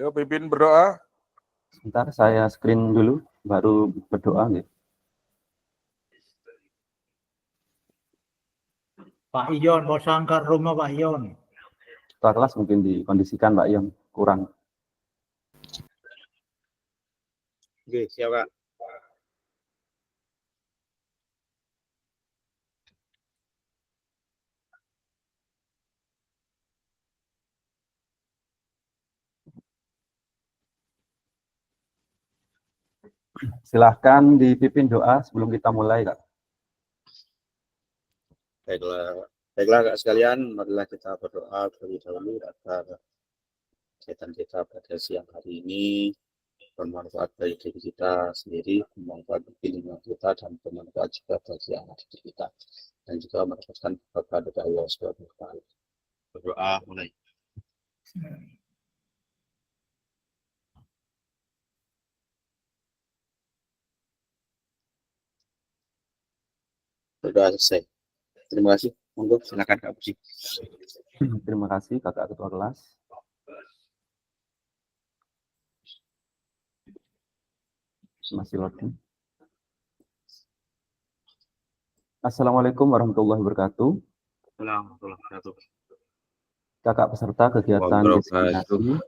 Yo, pimpin berdoa. Sebentar saya screen dulu, baru berdoa. Gitu. Pak Ion, bosangkar rumah Pak Ion. Ketua kelas mungkin dikondisikan Pak Ion, kurang. Oke, siap Kak. Silahkan dipimpin doa sebelum kita mulai, Kak. Baiklah Kak sekalian, marilah kita berdoa terlebih dahulu agar kegiatan kita pada siang hari ini bermanfaat bagi diri kita sendiri, bermanfaat bagi lingkungan kita, dan bermanfaat juga bagi anak didik kita, dan juga mendapatkan berkah dari Allah Subhanahu wa Ta'ala. Berdoa mulai. Berdoa selesai. Terima kasih. Monggo silakan Kak Puji. Terima kasih Kakak Ketua Kelas. Masih loading. Assalamualaikum warahmatullahi wabarakatuh. Warahmatullahi wabarakatuh. Kakak peserta kegiatan destinasi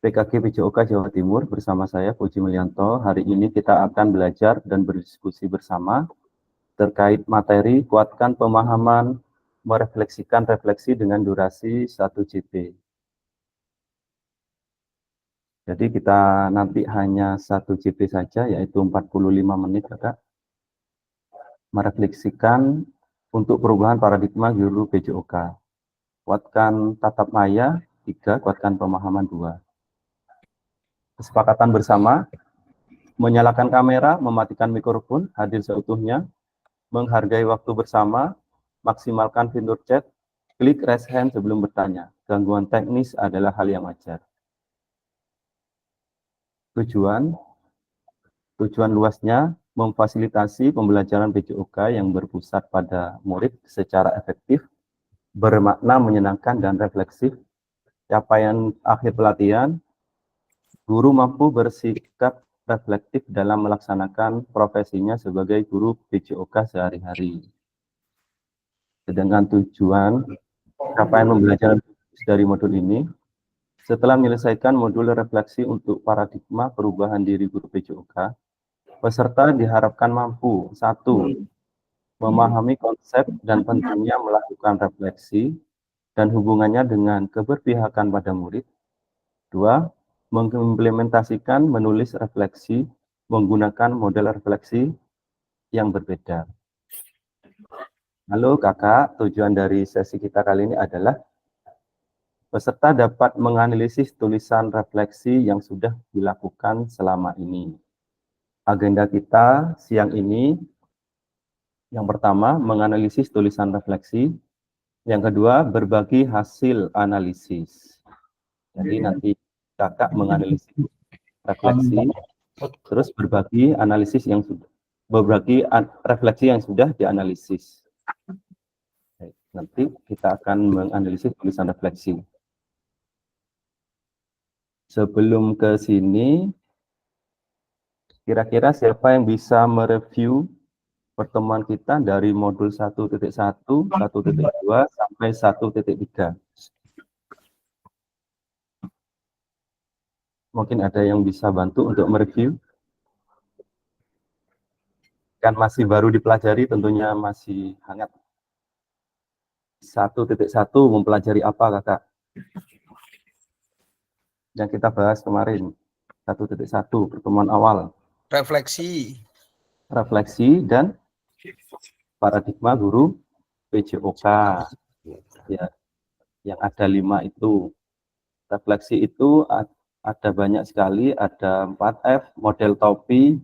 PKG PJOK Jawa Timur bersama saya Puji Mulyanto. Hari ini kita akan belajar dan berdiskusi bersama terkait materi kuatkan pemahaman merefleksikan refleksi dengan durasi 1 JP. Jadi kita nanti hanya 1 JP saja, yaitu 45 menit, Kakak. Merefleksikan untuk perubahan paradigma guru PJOK. Kuatkan tatap maya 3, kuatkan pemahaman 2. Kesepakatan bersama, menyalakan kamera, mematikan mikrofon, hadir seutuhnya, menghargai waktu bersama, maksimalkan fitur chat, klik raise hand sebelum bertanya. Gangguan teknis adalah hal yang wajar. Tujuan luasnya memfasilitasi pembelajaran PJOK yang berpusat pada murid secara efektif, bermakna, menyenangkan, dan refleksif. Capaian akhir pelatihan, guru mampu bersikap reflektif dalam melaksanakan profesinya sebagai guru PJOK sehari-hari. Sedangkan tujuan capaian pembelajaran dari modul ini, setelah menyelesaikan modul refleksi untuk paradigma perubahan diri guru PJOK, peserta diharapkan mampu 1. Memahami konsep dan pentingnya melakukan refleksi dan hubungannya dengan keberpihakan pada murid. 2. Mengimplementasikan menulis refleksi menggunakan model refleksi yang berbeda. Halo Kakak, tujuan dari sesi kita kali ini adalah peserta dapat menganalisis tulisan refleksi yang sudah dilakukan selama ini. Agenda kita siang ini, yang pertama, menganalisis tulisan refleksi. Yang kedua, berbagi hasil analisis. Jadi nanti Kakak menganalisis refleksi, terus berbagi refleksi yang sudah dianalisis. Nanti kita akan menganalisis tulisan refleksi. Sebelum ke sini, kira-kira siapa yang bisa mereview pertemuan kita dari modul 1.1, 1.2, sampai 1.3? Mungkin ada yang bisa bantu untuk mereview? Kan masih baru dipelajari, tentunya masih hangat. 1.1 mempelajari apa, Kakak? Yang kita bahas kemarin, 1.1, pertemuan awal. Refleksi dan paradigma guru PJOK. Ya, yang ada 5 itu. Refleksi itu ada banyak sekali, ada 4F, model topi,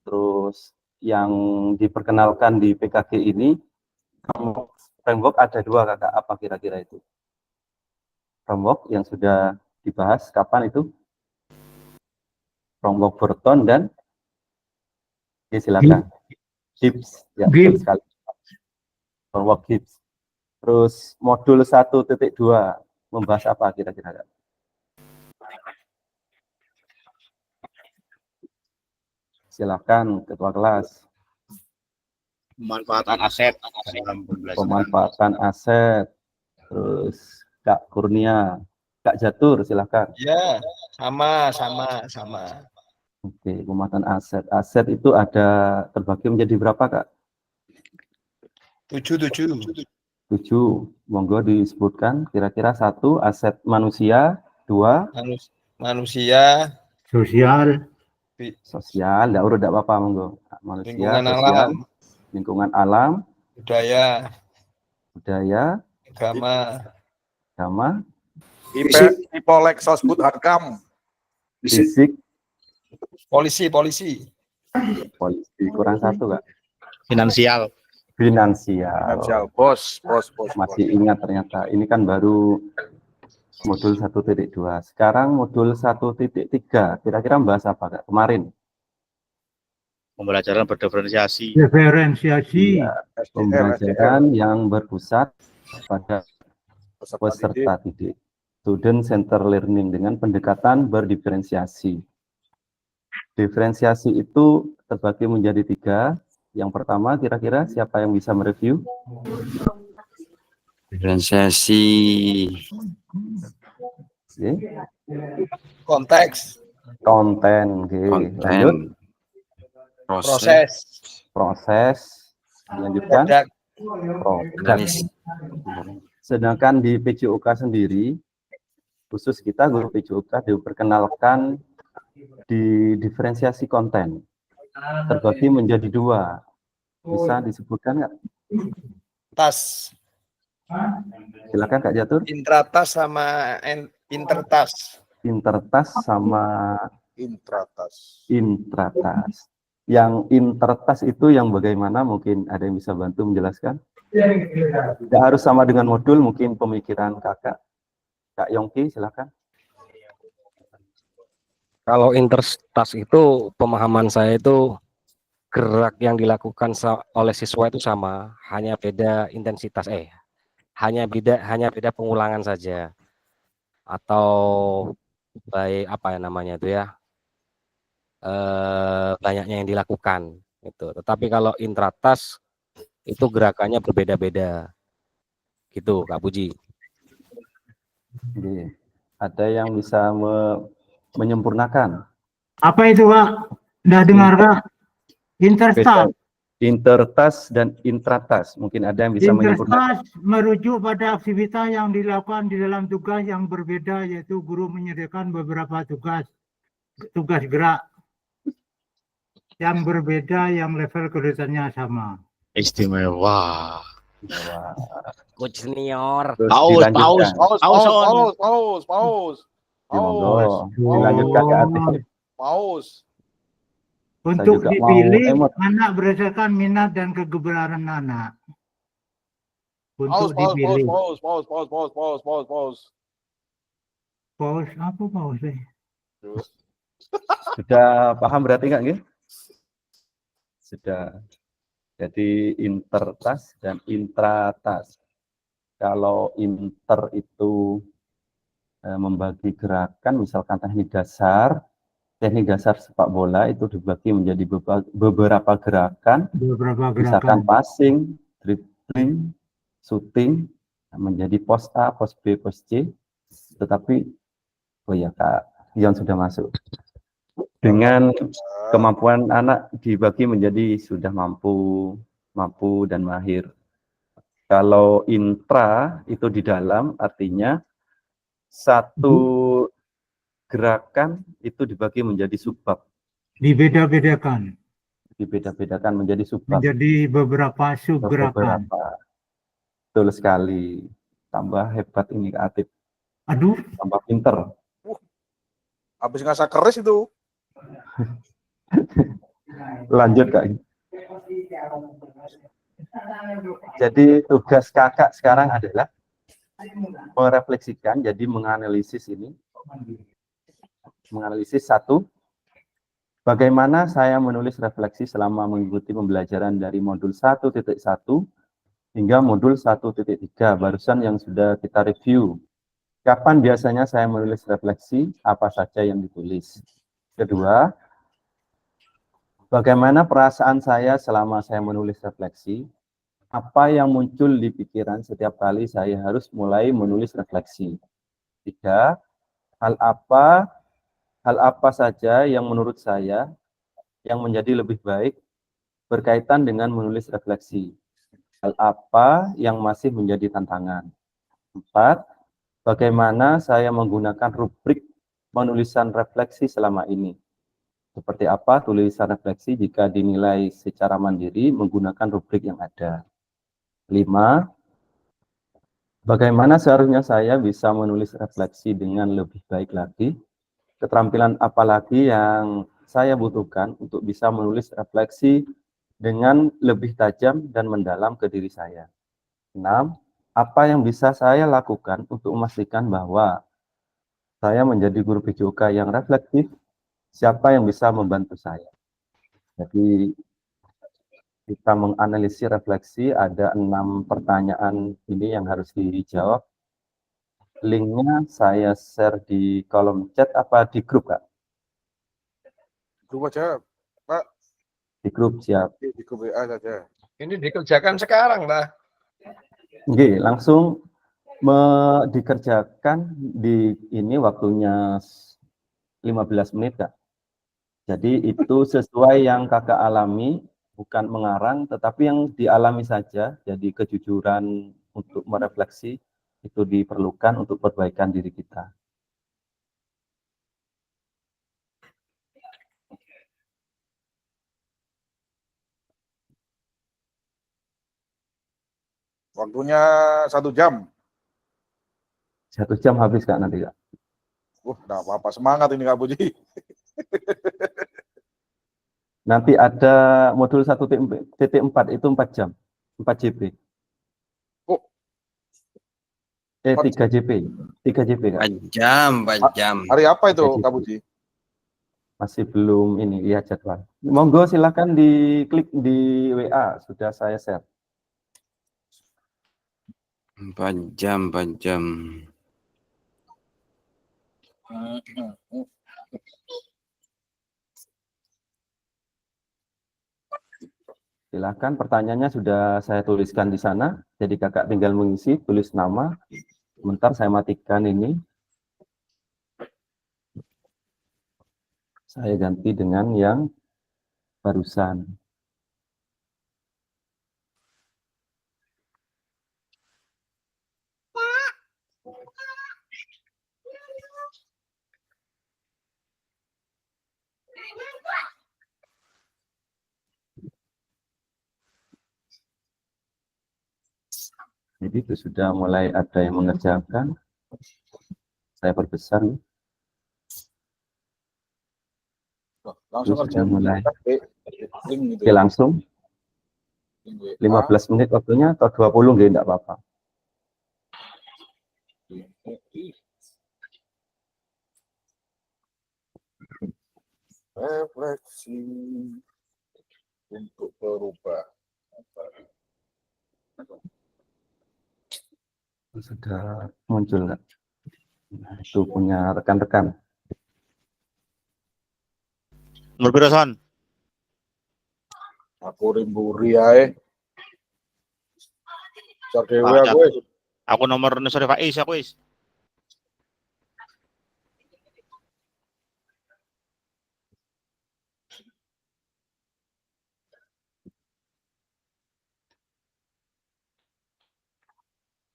terus yang diperkenalkan di PKG ini, framework ada 2, Kakak. Apa kira-kira itu? Framework yang sudah dibahas, kapan itu? Framework Burton dan, ya silakan. Gibbs, ya betul sekali. Framework Gibbs. Terus modul 1.2 membahas apa kira-kira, Kak? Silakan Ketua kelas. Pemanfaatan aset dalam pembelajaran. Pemanfaatan aset. Terus Kak Kurnia, Kak Jatur, silakan. Ya, sama. Oke, pemanfaatan aset. Aset itu ada terbagi menjadi berapa, Kak? 7. 7. Monggo disebutkan kira-kira 1 aset manusia, 2 Manusia, Sosial, sosial, enggak urut enggak apa-apa, monggo. Manusia, lingkungan sosial, alam, lingkungan alam, budaya, agama, Ipolek Sosbud Harkam. fisik, polisi, polisi. Kurang 1, Kak. Finansial. Finansial. Bos. Masih ingat ternyata. Ini kan baru modul 1.2. Sekarang modul 1.3. Kira-kira membahas apa, Kak? Kemarin. Pembelajaran berdiferensiasi. diferensiasi, Iya, pembelajaran yang berpusat pada peserta didik. Student Center Learning dengan pendekatan berdiferensiasi. Diferensiasi itu terbagi menjadi 3. Yang pertama, kira-kira siapa yang bisa mereview? Diferensiasi Oke. konteks, Konten. Oke. Lanjut. konten, Proses. Dilanjutkan. produk, Produk. analis, Sedangkan di PJOK sendiri, khusus kita guru PJOK diperkenalkan di diferensiasi konten. Terbagi menjadi 2. Bisa disebutkan nggak? tas, Silakan Kak Jatur. intratas sama intertas. Intertas sama Intratas. intratas. Yang intertas itu yang bagaimana? Mungkin ada yang bisa bantu menjelaskan? Tidak harus sama dengan modul, mungkin pemikiran kakak. Kak Yongki, silakan. Kalau intertas itu pemahaman saya itu gerak yang dilakukan oleh siswa itu sama, hanya beda intensitas, hanya beda pengulangan saja, atau baik apa ya namanya itu ya, banyaknya yang dilakukan itu. Tetapi kalau intratas itu gerakannya berbeda-beda, gitu Kak Puji. Oke. Ada yang bisa menyempurnakan? apa itu Pak? Udah dengar Kak? Intertas. Intertas dan intratas. Mungkin ada yang bisa menyempurnakan. Intertas merujuk pada aktivitas yang dilakukan di dalam tugas yang berbeda, yaitu guru menyediakan beberapa tugas gerak yang berbeda, yang level kesulitannya sama. Istimewa. Coach senior. Terus Paus. Ya, monggo. Dilanjutkan ke Atik. Paus. Untuk juga mau dipilih emot. anak berdasarkan minat dan kegembiraan anak. Untuk dipilih. Paus. Paus apa paus? Sudah paham berarti nggak nggih? Sudah. Jadi intertas dan intratas. Kalau inter itu membagi gerakan, misalkan teknik dasar sepak bola itu dibagi menjadi beberapa gerakan, misalkan passing, dribbling, shooting, menjadi pos A, pos B, pos C. Tetapi, oh ya Kak Ion sudah masuk. Dengan kemampuan anak dibagi menjadi sudah mampu dan mahir. Kalau intra itu di dalam, artinya satu gerakan itu dibagi menjadi subbab. Dibeda-bedakan. Dibeda-bedakan menjadi subbab. Menjadi beberapa subgerakan. Betul sekali. Tambah hebat ini Kak Atip. Aduh. Tambah pinter. Habis ngasah keris itu. Lanjut Kak. Jadi tugas kakak sekarang adalah merefleksikan, jadi menganalisis ini. Menganalisis 1, bagaimana saya menulis refleksi selama mengikuti pembelajaran dari modul 1.1 hingga modul 1.3, barusan yang sudah kita review. Kapan biasanya saya menulis refleksi, apa saja yang ditulis. Kedua, Bagaimana perasaan saya selama saya menulis refleksi? Apa yang muncul di pikiran setiap kali saya harus mulai menulis refleksi? 3. Hal apa saja yang menurut saya yang menjadi lebih baik berkaitan dengan menulis refleksi? Hal apa yang masih menjadi tantangan? 4. Bagaimana saya menggunakan rubrik penulisan refleksi selama ini? Seperti apa tulisan refleksi jika dinilai secara mandiri menggunakan rubrik yang ada? 5. Bagaimana seharusnya saya bisa menulis refleksi dengan lebih baik lagi? Keterampilan apa lagi yang saya butuhkan untuk bisa menulis refleksi dengan lebih tajam dan mendalam ke diri saya? 6. Apa yang bisa saya lakukan untuk memastikan bahwa saya menjadi guru PJOK yang reflektif? Siapa yang bisa membantu saya? Jadi kita menganalisis refleksi, ada 6 pertanyaan ini yang harus dijawab. Linknya saya share di kolom chat apa di grup, Kak? Grup aja, Pak. Di grup, siap. Di grup WA saja. Ini dikerjakan sekarang lah. Oke, langsung dikerjakan di ini waktunya 15 menit, Kak. Jadi itu sesuai yang Kakak alami, bukan mengarang, tetapi yang dialami saja. Jadi kejujuran untuk merefleksi itu diperlukan untuk perbaikan diri kita. Waktunya 1 jam. 1 jam habis, Kak, nanti, Kak. Enggak apa-apa. Semangat ini Kak Puji. Nanti ada modul 1.4 itu 4 jam, 4 JP. Oh. 3 JP, 3 JP, Kak. 4 jam. Hari apa itu 3 JP. Kak Puji? Masih belum ini, lihat jadwal. Monggo silakan diklik di WA, sudah saya share. 4 jam, 4 jam. Silakan, pertanyaannya sudah saya tuliskan di sana. Jadi kakak tinggal mengisi, tulis nama. Sebentar saya matikan ini. Saya ganti dengan yang barusan. Jadi itu sudah mulai ada yang mengerjakan. Saya perbesar. Langsung Itu kerja. sudah mulai. Link gitu. Oke, langsung. Link WA. 15 menit waktunya atau 20 enggak apa-apa. Refleksi untuk berubah. Sudah muncul enggak? Nah, itu punya rekan-rekan. Nomor piro, Son? Aku rimburi ae. Cak dhewe Pak, aku wis. Aku nomor sore Faiz aku wis.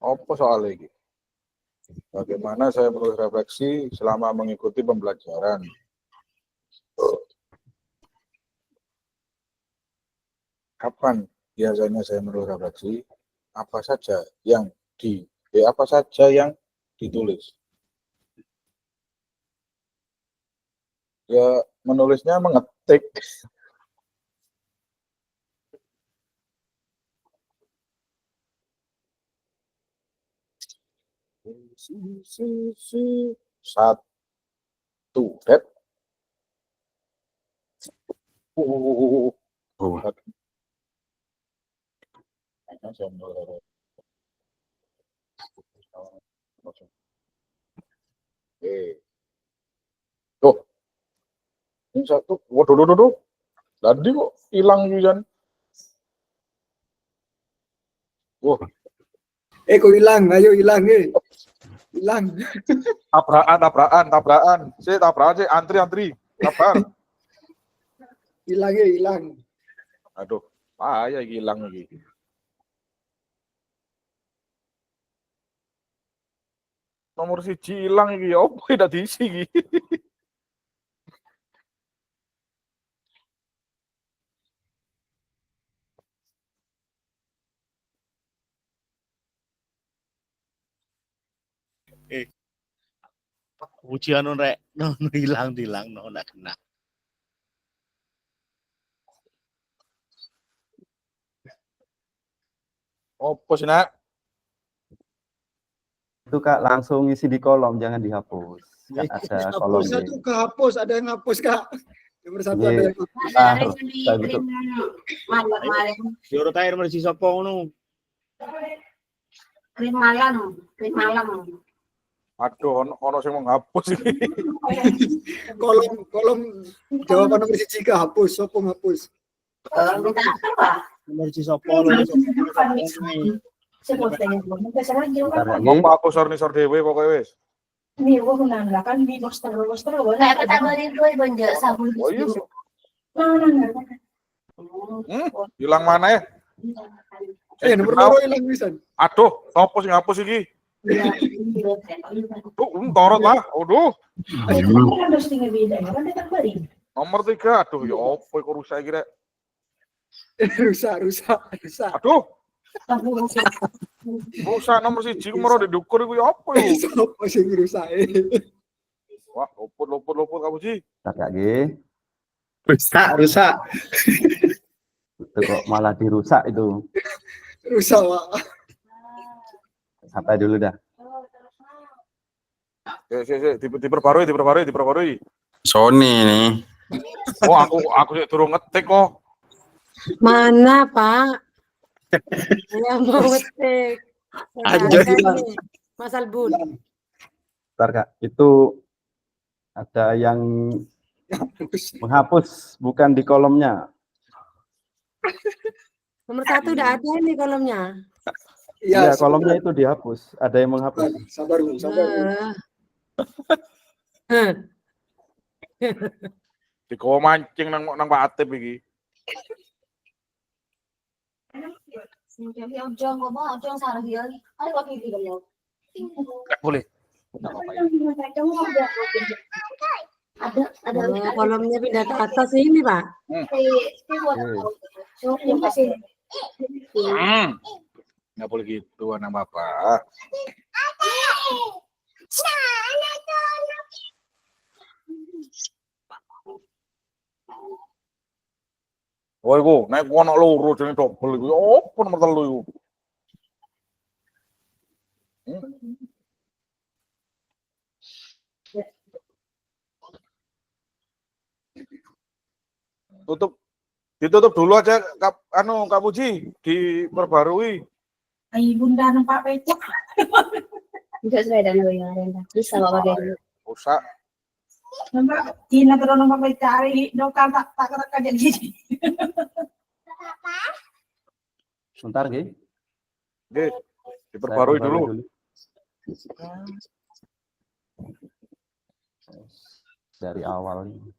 Apa soal ini? Bagaimana saya perlu refleksi selama mengikuti pembelajaran? Kapan biasanya saya perlu refleksi? Apa saja yang ditulis? Ya menulisnya mengetik. Satu, Dep. Oh. Tuh. Ini satu. Waduh. Tadi kok hilang Yujan. Wah, Kok hilang? Ayo hilang hilang. tabrakan. Tabrakan, antri. Sabar. Hilang. Aduh, ya hilang lagi. Nomor siji hilang iki, opo tidak diisi iki. Ujian rek, no hilang no nak kena. Opo sih, Nak? Itu Kak langsung isi di kolom, jangan dihapus. Kan ada kolom Hapus satu kehapus, ada yang hapus Kak. Nomor satu Iya. ada yang hapus. Diurut air nomor si sopo ngono. Krim malam. Aduh, ono sing menghapus iki. kolom jawaban nomor siji kehapus, sopo ngapus. Minta apa, Pak? Nomor si sopo nomor Wong aku sor dhewe pokoke wis. Nih, gua menandakan di poster. Kayak kategori gue bonjol sabun. Oh iya sih. Hilang mana ya? Nomor loro hilang pisan. Aduh, sopo sing ngapus iki? Torot lah. Aduh. Nomor 3. Aduh, ya opo kok rusak iki rek. Rusak. Aduh. Rusak nomor 1 kemaro didukur iku ya apa iku? Sopo sing rusak? Wah, luput kamu sih. Tak lagi. Rusak. Itu kok malah dirusak itu. Rusak, Pak. Sampai dulu dah. Diperbarui. Sony nih. Oh, aku sih turun ngetik kok. Mana, Pak? Saya mau ngetik. Mas Albun. Bentar Kak, itu ada yang menghapus, bukan di kolomnya. Nomor 1 udah ada ini kolomnya. Iya, kolomnya itu dihapus. Ada yang menghapus. Sabar. Dikowo mancing nang Pak Atip iki. Nggak boleh. Ada kolomnya pindah ke atas ini, Pak. Nggak boleh gitu anak bapak. Oh, iku naik kono loro jenenge double iku. Opo nomor 3 iku? Ditutup dulu aja Kak Puji, diperbarui. Ayo Bunda numpak becak. Enggak sesuai dengan yang ada. Bisa bawa pakai. Rusak. Numpak Cina terus numpak becak hari dokter tak kerja gini. Sebentar, Gi. Diperbarui dulu. Dari awal ini.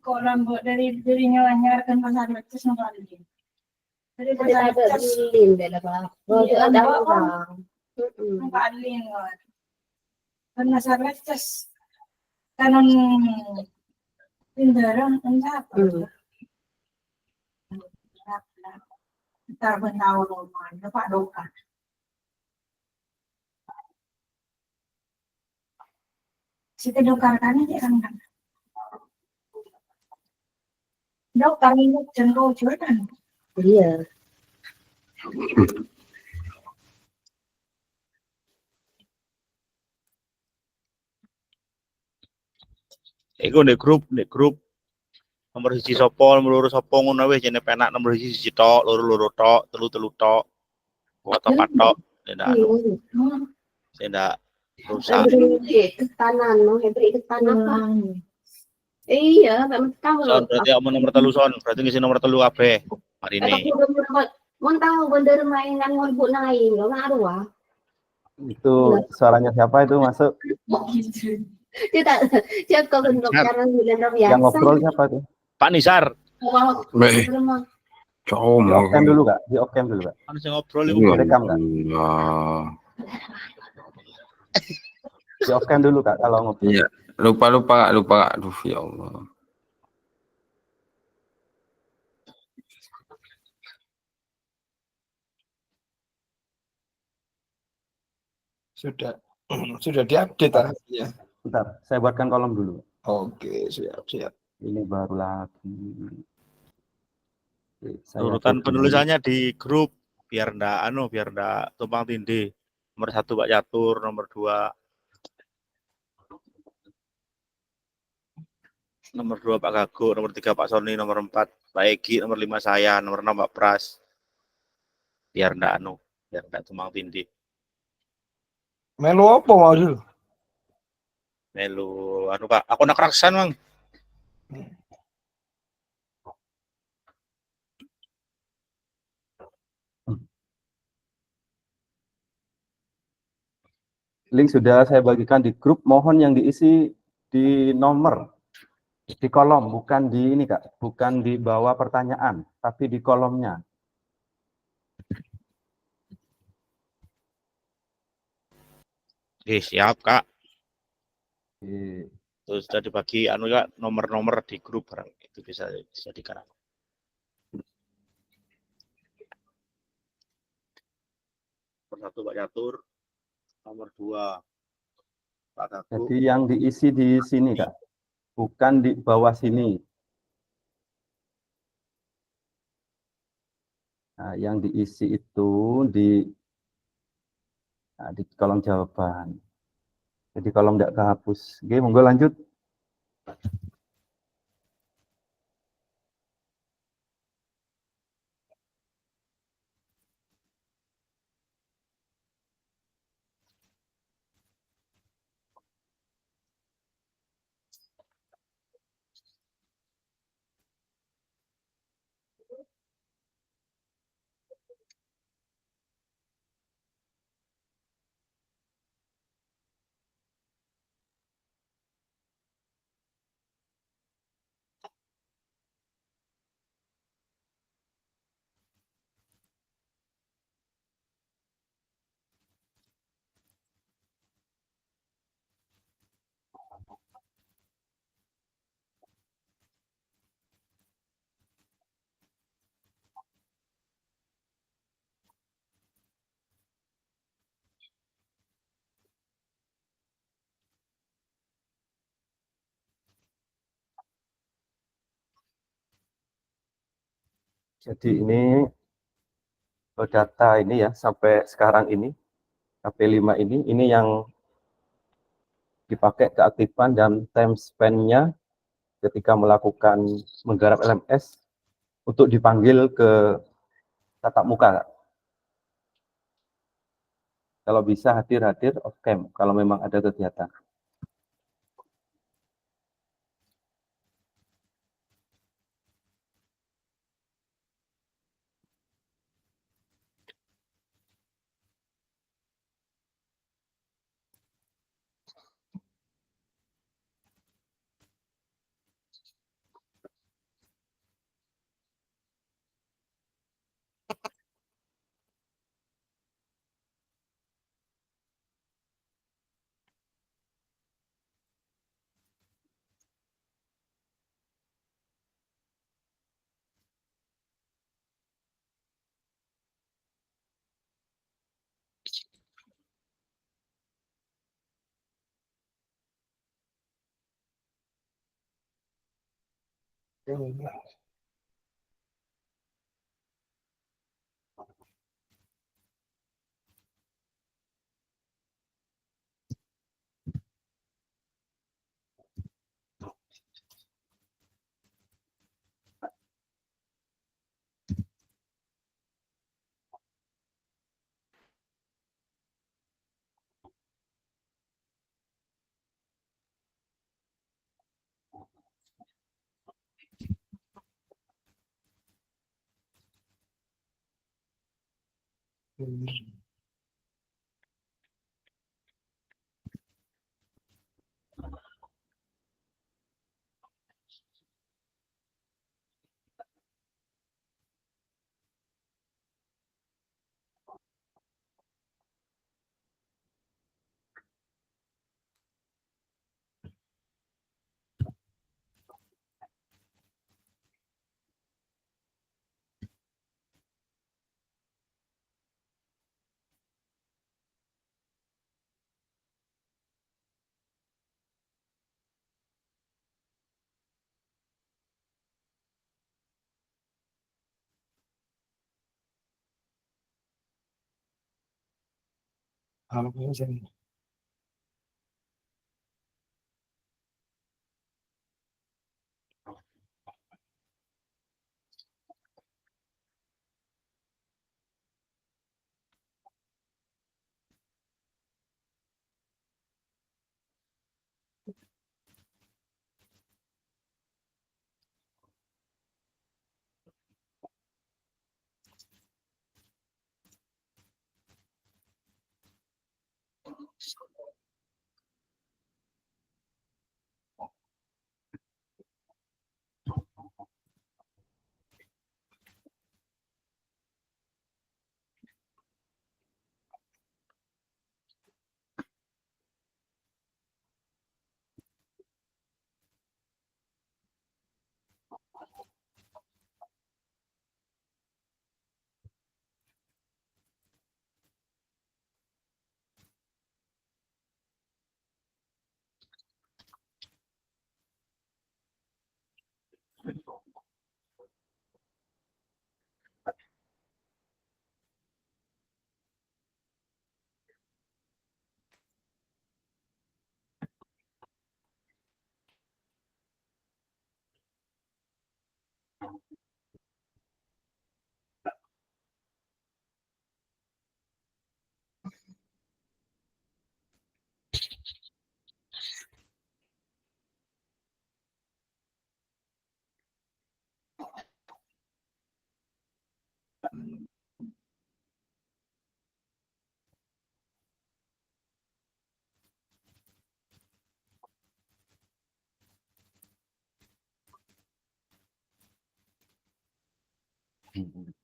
Kolam dari nyelanyarkan pasar leces nomor ini. Dari pasar Ada leces di beda Pak. Oh, itu ada orang. numpak alin. Kan pasar leces kanan pindaran entah apa. Ntar bentau rumah, Pak Doka. Kita dokarkan aja kan. Dokter ini cenderung curang. Iya. Iku di grup nomor siji sopo, nomor loro sopo ngono wis jene penak nomor siji tok, loro tok, telu tok. Foto patok tidak tidak rusak. Hebri kanan, no Hebri ke kanan apa? Iya, gak tahu loh. Son berarti kamu nomor telu son, berarti ngisi nomor telu kabeh hari ini. Mau tahu bener mainan ngorbut naik, nggak ngaruh ah. Itu suaranya siapa itu masuk? Tidak, siapa kau bentuk cara bulan biasa. Yang ngobrol siapa tuh? Pak Nisar. Baik. Cowok Di off cam dulu Kak, di off cam dulu Kak. Kan sing ngobrol Iya. iku. Direkam Kak. Di off cam dulu Kak kalau ngobrol. Iya, lupa. Aduh, ya Allah. Sudah sudah diupdate ya. Bentar, saya buatkan kolom dulu. Oke, siap. Ini baru lagi. Oke, saya Urutan copy. penulisannya di grup biar ndak tumpang tindih. Nomor 1 Pak Catur, nomor 2 Pak Gago, nomor 3 Pak Sony, nomor 4 Pak Egi, nomor 5 saya, nomor 6 Pak Pras. Biar ndak tumpang tindih. Melu apa mau dulu? Melu Pak, aku nak raksan, Mang. Link sudah saya bagikan di grup, mohon yang diisi di nomor, di kolom, bukan di ini Kak, bukan di bawah pertanyaan, tapi di kolomnya. Oke, siap, Kak. Oke. Terus sudah dibagi Kak, nomor-nomor di grup barang itu bisa dikarang. Nomor 1 Pak Catur, nomor 2 Pak Gago. Jadi yang diisi di sini Kak, bukan di bawah sini. Nah, yang diisi itu di kolom jawaban. Jadi kolom tidak kehapus. Oke, monggo lanjut. Jadi ini data ini ya sampai sekarang ini KP5 ini yang dipakai keaktifan dan time span-nya ketika menggarap LMS untuk dipanggil ke tatap muka. Kalau bisa hadir off cam kalau memang ada kegiatan. Halo, saya.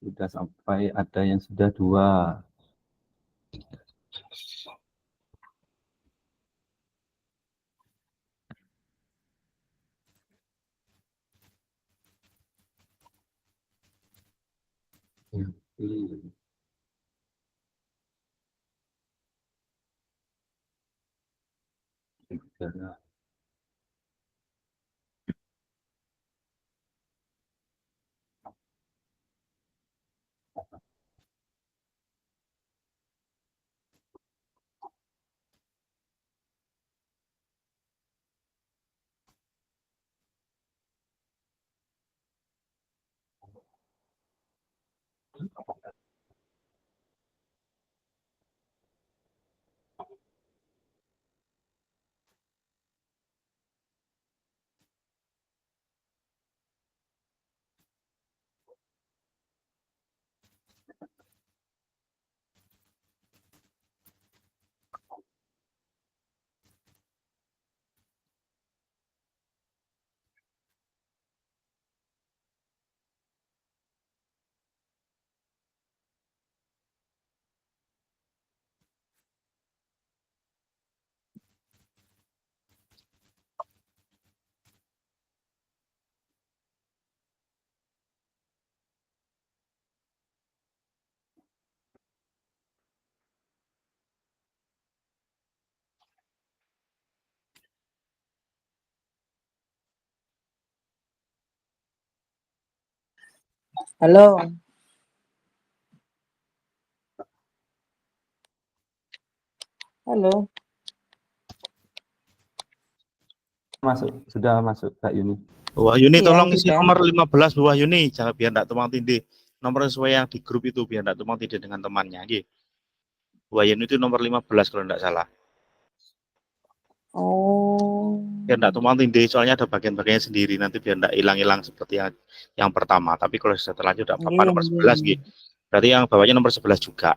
Sudah sampai ada yang sudah 2. Halo. Halo. Sudah masuk Kak Yuni. Bu Wahyuni Iya, tolong isi sudah. nomor 15 Bu Wahyuni, jangan biar enggak tumpang tindih. Nomor sesuai yang di grup itu biar enggak tumpang tindih dengan temannya, nggih. Bu Wahyuni itu nomor 15 kalau enggak salah. Oh. Biar enggak tumpang tindih, soalnya ada bagian-bagiannya sendiri, nanti biar enggak hilang-hilang seperti yang pertama. Tapi kalau setelahnya udah apa-apa nomor 11 nggih. Berarti yang bawahnya nomor 11 juga.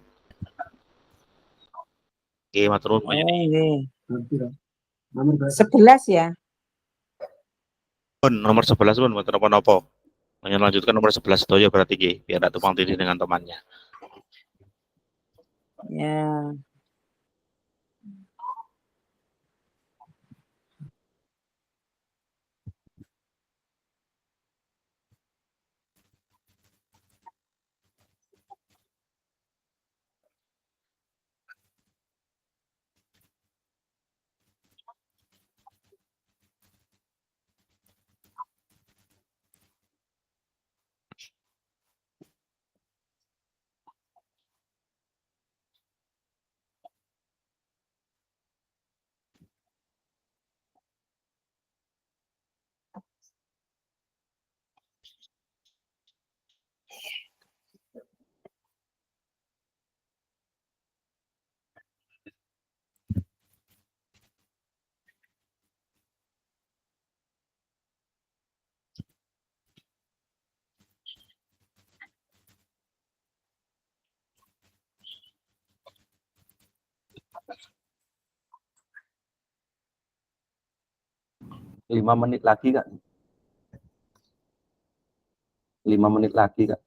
Oke, matur nuwun. Oh, ini. 11 ya? Pun nomor 11 pun mboten napa-napa. Hanya lanjutkan nomor 11 itu aja berarti Ki, biar tak tumpang tindih dengan temannya. Ya. Lima menit lagi Kak. 5 menit lagi Kak.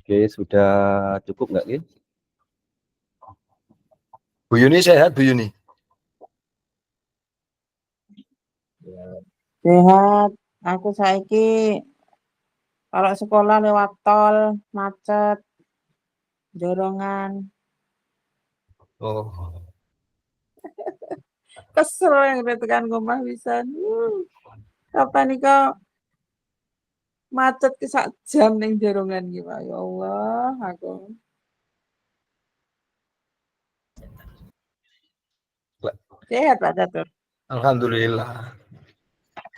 Oke, sudah cukup nggak, Ki? Bu Yuni sehat, Bu Yuni? Sehat. Aku saiki kalau sekolah lewat tol, macet, dorongan. Oh, Kesel yang tekan ngomah bisa. Kapan nih kok macet ke sak jam ning dorongan ki, Pak. Ya Allah, aku. Sehat Pak Catur. alhamdulillah.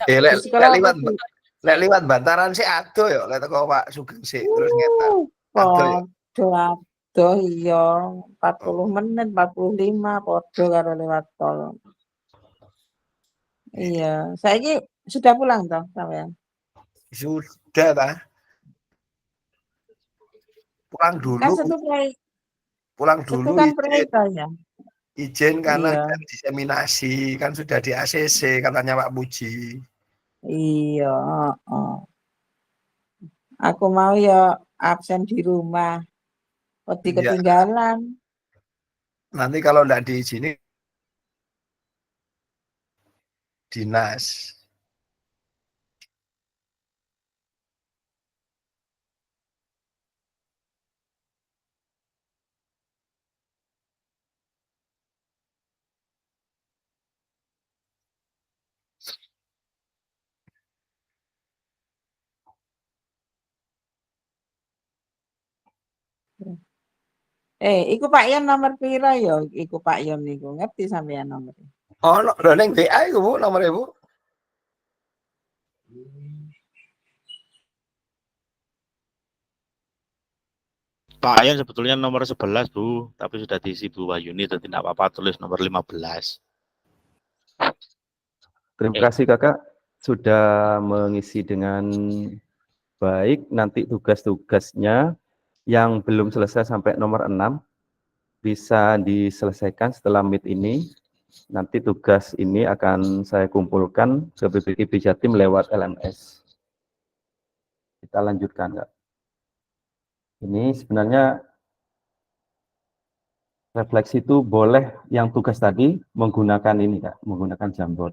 Di Lek sekolah apa liwat sih? lek liwat bantaran sih ado ya, lek teko Pak Sugeng sih terus ngetan. Ado ya. Podo iya 40 menit, 45 podo karo lewat tol. Iya, saiki sudah pulang toh sampean? Sudah Pak. Pulang Kan dulu, Setu prei, pulang Setu dulu kan prei izin. toh ya. Izin karena Iya, ada diseminasi, kan sudah di ACC katanya Pak Puji. iya, heeh. Aku mau ya absen di rumah. Wedi Iya, ketinggalan. nanti kalau enggak diizini dinas. Iku Pak Yon nomor pira ya? Iku Pak Yon niku ngerti sampean nomor. Oh, no, ning WA iku Bu, nomor Bu. Pak Ayan sebetulnya nomor 11 Bu, tapi sudah diisi Bu Wahyuni, jadi tidak apa-apa tulis nomor 15. Terima kasih Kakak sudah mengisi dengan baik. Nanti tugas-tugasnya yang belum selesai sampai nomor 6 bisa diselesaikan setelah meet ini. Nanti tugas ini akan saya kumpulkan ke BPKB Jatim lewat LMS. Kita lanjutkan, Kak. Ini sebenarnya refleksi itu boleh yang tugas tadi menggunakan ini, Kak, menggunakan Jamboard.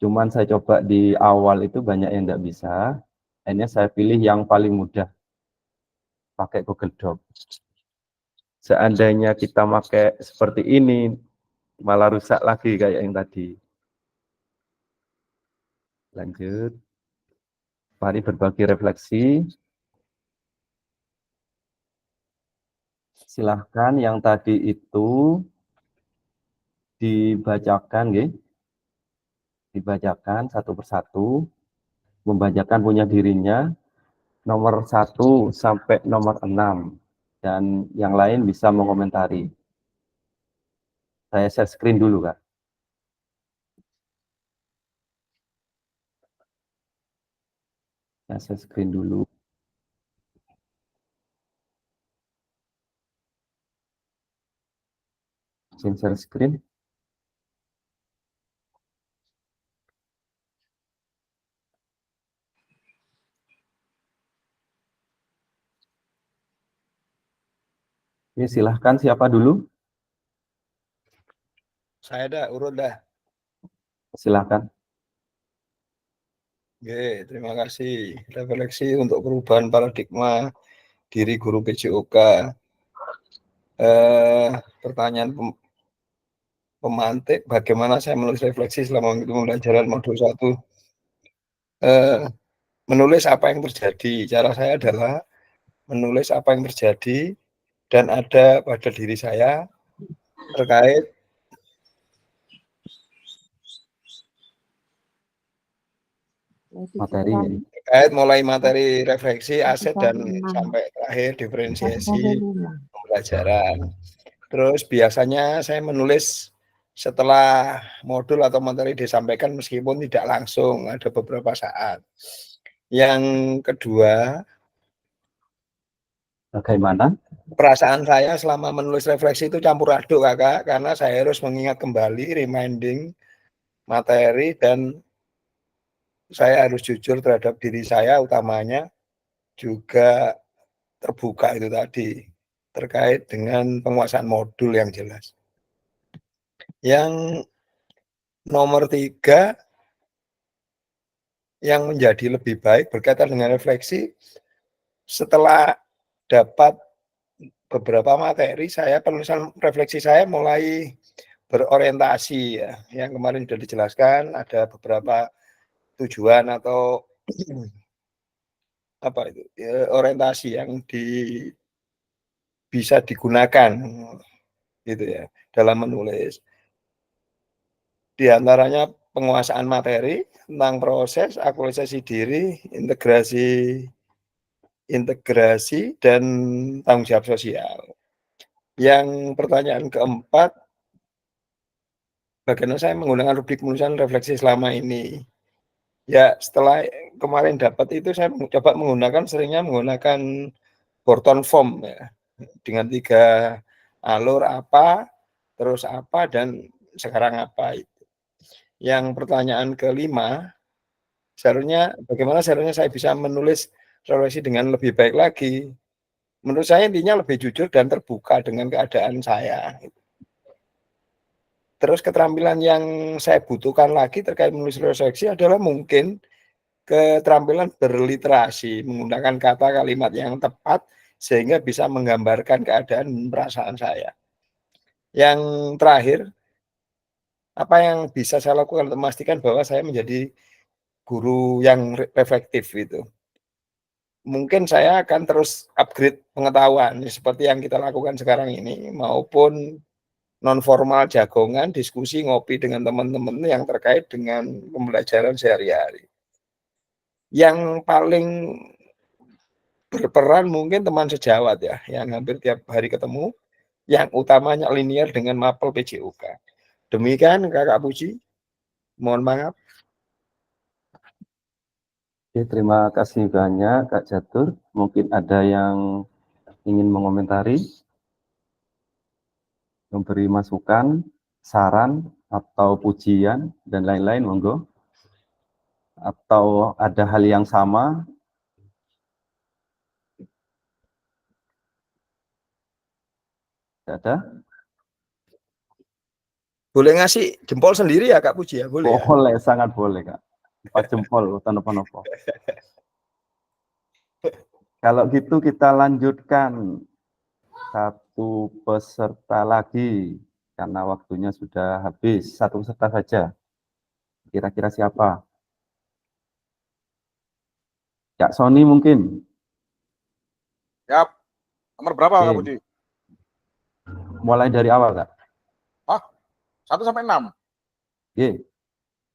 Cuman saya coba di awal itu banyak yang tidak bisa. Akhirnya saya pilih yang paling mudah, pakai Google Doc. Seandainya kita pakai seperti ini, malah rusak lagi kayak yang tadi. Lanjut. Mari berbagi refleksi. Silahkan yang tadi itu dibacakan, ya. Dibacakan satu persatu, membacakan punya dirinya, nomor 1 sampai nomor 6, dan yang lain bisa mengomentari. Saya share screen dulu, Kak. Saya share screen dulu. Share screen. Ya, silahkan siapa dulu? Saya dah urut dah. Silahkan. Oke, terima kasih. Refleksi untuk perubahan paradigma diri guru PJOK. Pertanyaan pemantik, bagaimana saya menulis refleksi selama pembelajaran modul 1? Menulis apa yang terjadi. Cara saya adalah menulis apa yang terjadi dan ada pada diri saya terkait Materi. terkait mulai materi refleksi, aset, dan sampai terakhir diferensiasi pembelajaran. Terus biasanya saya menulis setelah modul atau materi disampaikan meskipun tidak langsung, ada beberapa saat. Yang kedua, bagaimana? Perasaan saya selama menulis refleksi itu campur aduk, Kakak, karena saya harus mengingat kembali, reminding materi, dan saya harus jujur terhadap diri saya utamanya, juga terbuka itu tadi, terkait dengan penguasaan modul yang jelas. Yang nomor 3, yang menjadi lebih baik berkaitan dengan refleksi, setelah dapat beberapa materi, penulisan refleksi saya mulai berorientasi ya. Yang kemarin sudah dijelaskan, ada beberapa tujuan atau apa itu, orientasi yang bisa digunakan gitu ya dalam menulis. Di antaranya penguasaan materi, tentang proses, aktualisasi diri, integrasi dan tanggung jawab sosial. Yang pertanyaan keempat, bagaimana saya menggunakan rubrik penulisan refleksi selama ini? Ya, setelah kemarin dapat itu saya coba seringnya menggunakan Borton form ya, dengan 3 alur apa, terus apa, dan sekarang apa itu. Yang pertanyaan kelima, bagaimana seharusnya saya bisa menulis refleksi dengan lebih baik lagi? Menurut saya intinya lebih jujur dan terbuka dengan keadaan saya. Terus keterampilan yang saya butuhkan lagi terkait menulis refleksi adalah mungkin keterampilan berliterasi, menggunakan kata kalimat yang tepat sehingga bisa menggambarkan keadaan dan perasaan saya. Yang terakhir, apa yang bisa saya lakukan untuk memastikan bahwa saya menjadi guru yang reflektif itu? Mungkin saya akan terus upgrade pengetahuan seperti yang kita lakukan sekarang ini, maupun non formal jagongan, diskusi, ngopi dengan teman-teman yang terkait dengan pembelajaran sehari-hari. Yang paling berperan mungkin teman sejawat ya, yang hampir tiap hari ketemu, yang utamanya linear dengan mapel PJOK. Demikian Kakak Puji, mohon maaf. Oke, terima kasih banyak Kak Jatur. Mungkin ada yang ingin mengomentari, memberi masukan, saran, atau pujian, dan lain-lain, monggo. Atau ada hal yang sama? Tidak ada? Boleh ngasih jempol sendiri ya Kak Puji ya? Boleh, boleh, sangat boleh Kak. 4 jempol, tanpa-nopo. Kalau gitu kita lanjutkan 1 peserta lagi, karena waktunya sudah habis. 1 peserta saja. Kira-kira siapa? Kak Sony mungkin? Siap. Nomor berapa Kak Budi? Mulai dari awal Kak. 1 sampai 6? Oke.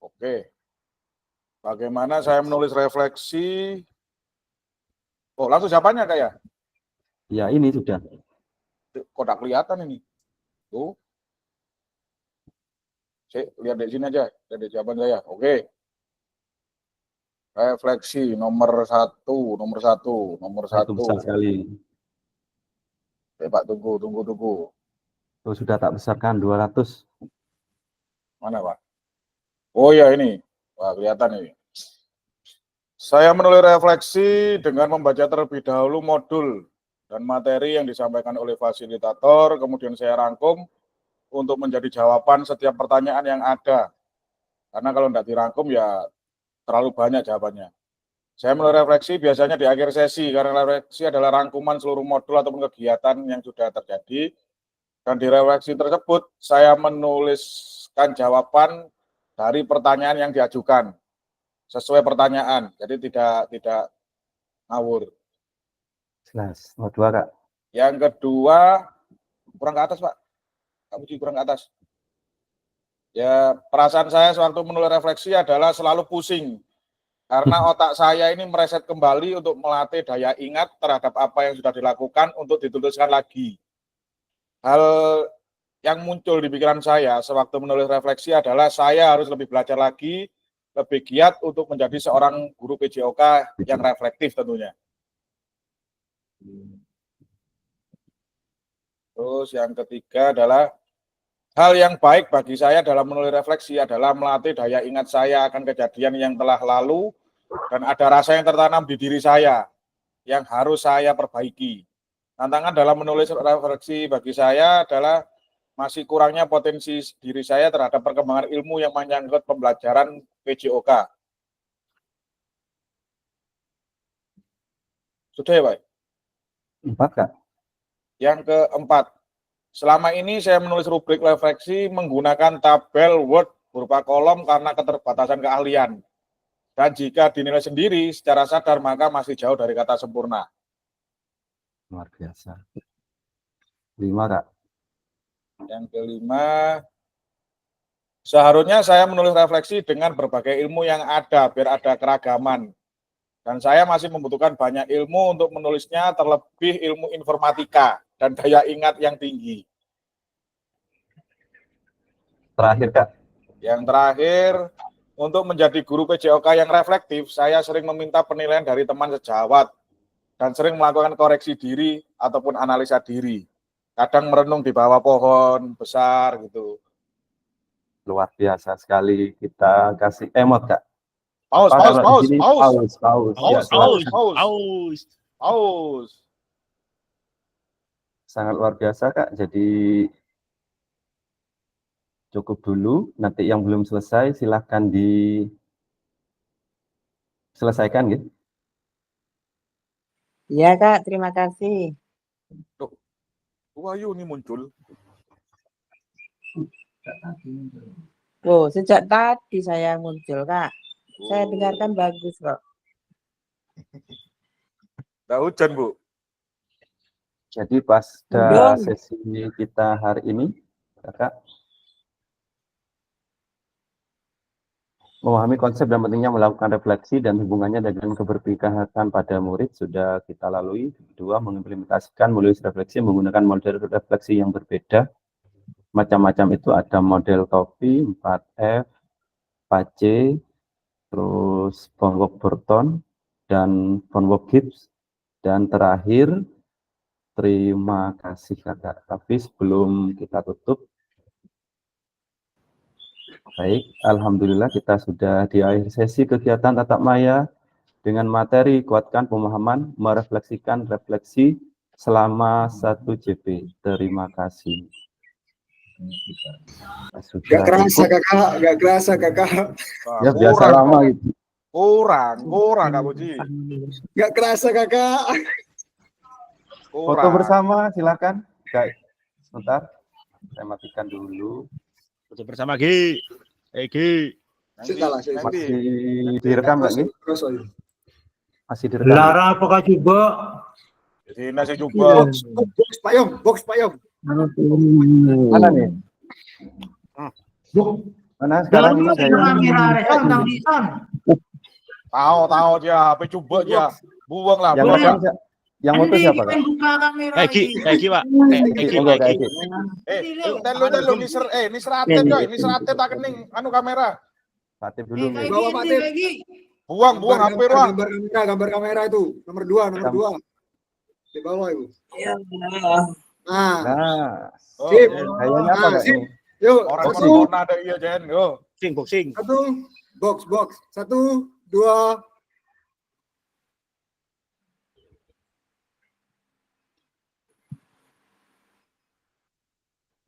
Oke. Bagaimana saya menulis refleksi? Oh, langsung jawabannya Kak ya? Ya, ini sudah. Kok tak kelihatan ini? Tuh. Lihat dari sini aja, dari jawaban saya. Oke. Refleksi nomor 1. Itu besar sekali. Oke, Pak, tunggu. Oh, sudah tak besarkan 200. Mana Pak? Oh ya ini. Wah, kelihatan ini. Saya menulis refleksi dengan membaca terlebih dahulu modul dan materi yang disampaikan oleh fasilitator, kemudian saya rangkum untuk menjadi jawaban setiap pertanyaan yang ada. Karena kalau tidak dirangkum ya terlalu banyak jawabannya. Saya menulis refleksi biasanya di akhir sesi, karena refleksi adalah rangkuman seluruh modul ataupun kegiatan yang sudah terjadi. Dan di refleksi tersebut, saya menuliskan jawaban dari pertanyaan yang diajukan sesuai pertanyaan, jadi tidak ngawur. Jelas. Nomor 2 Kak. Yang kedua, kurang ke atas Pak, Kak Puji, kurang ke atas. Ya, perasaan saya sewaktu menulis refleksi adalah selalu pusing, karena otak saya ini mereset kembali untuk melatih daya ingat terhadap apa yang sudah dilakukan untuk dituliskan lagi. Hal yang muncul di pikiran saya sewaktu menulis refleksi adalah saya harus lebih belajar lagi, lebih giat untuk menjadi seorang guru PJOK yang reflektif tentunya. Terus yang ketiga adalah hal yang baik bagi saya dalam menulis refleksi adalah melatih daya ingat saya akan kejadian yang telah lalu dan ada rasa yang tertanam di diri saya yang harus saya perbaiki. Tantangan dalam menulis refleksi bagi saya adalah masih kurangnya potensi diri saya terhadap perkembangan ilmu yang menyangkut pembelajaran PJOK. Sudah ya, Pak? 4, Kak. Yang keempat, selama ini saya menulis rubrik refleksi menggunakan tabel Word berupa kolom karena keterbatasan keahlian. Dan jika dinilai sendiri secara sadar maka masih jauh dari kata sempurna. Luar biasa. 5, Kak. Yang kelima, seharusnya saya menulis refleksi dengan berbagai ilmu yang ada, biar ada keragaman. Dan saya masih membutuhkan banyak ilmu untuk menulisnya, terlebih ilmu informatika dan daya ingat yang tinggi. Terakhir, Kak. Yang terakhir, untuk menjadi guru PJOK yang reflektif, saya sering meminta penilaian dari teman sejawat dan sering melakukan koreksi diri ataupun analisa diri. Kadang merenung di bawah pohon besar gitu. Luar biasa sekali. Kita kasih emot, Kak. Paus. Sangat luar biasa, Kak. Jadi cukup dulu. Nanti yang belum selesai silahkan diselesaikan, gitu. Iya, Kak. Terima kasih. Wahyu ini muncul. Oh, sejak tadi saya muncul, Kak. Saya dengarkan bagus kok. Nggak hujan, Bu. Jadi pada sesi kita hari ini, Kakak, memahami konsep dan pentingnya melakukan refleksi dan hubungannya dengan keberpihakan pada murid sudah kita lalui. Kedua, mengimplementasikan menulis refleksi menggunakan model refleksi yang berbeda. Macam-macam itu ada model Topi, 4F, 4C, terus von Wogg-Burton, dan von Wogg-Gibbs. Dan terakhir, terima kasih Kakak. Tapi sebelum kita tutup, baik, alhamdulillah kita sudah di akhir sesi kegiatan tatap maya dengan materi kuatkan pemahaman, merefleksikan refleksi selama 1 JP. Terima kasih. Gak kerasa kakak. Ya biasa lama gitu. Kurang Kak Puji. Gak kerasa kakak. Foto bersama silakan. Baik, sebentar. Saya matikan dulu. Foto bersama Gi. Gi. Masih direkam nggak nih? Masih direkam. Lara apakah coba? Jadi nasi coba. Box payung. Mana nih? Mana sekarang ini saya? Tahu dia HP coba dia. Buang lah. Yang foto siapa, Kak? Egi, Pak. Egi. Ini seratet tak kening anu kamera. Patip dulu nih. Bawa Patip. Buang HP ruang. Gambar kamera itu nomor 2. Di bawah itu. Nah. Sip. Kayaknya apa, Kak? Yuk, Orang corona ada iya Jen. Yo. Boxing. Box. 1, 2.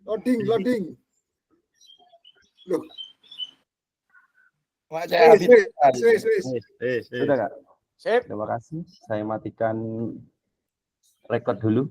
Loading. Loh. Sudah, Kak? Sip. Terima kasih. Saya matikan record dulu.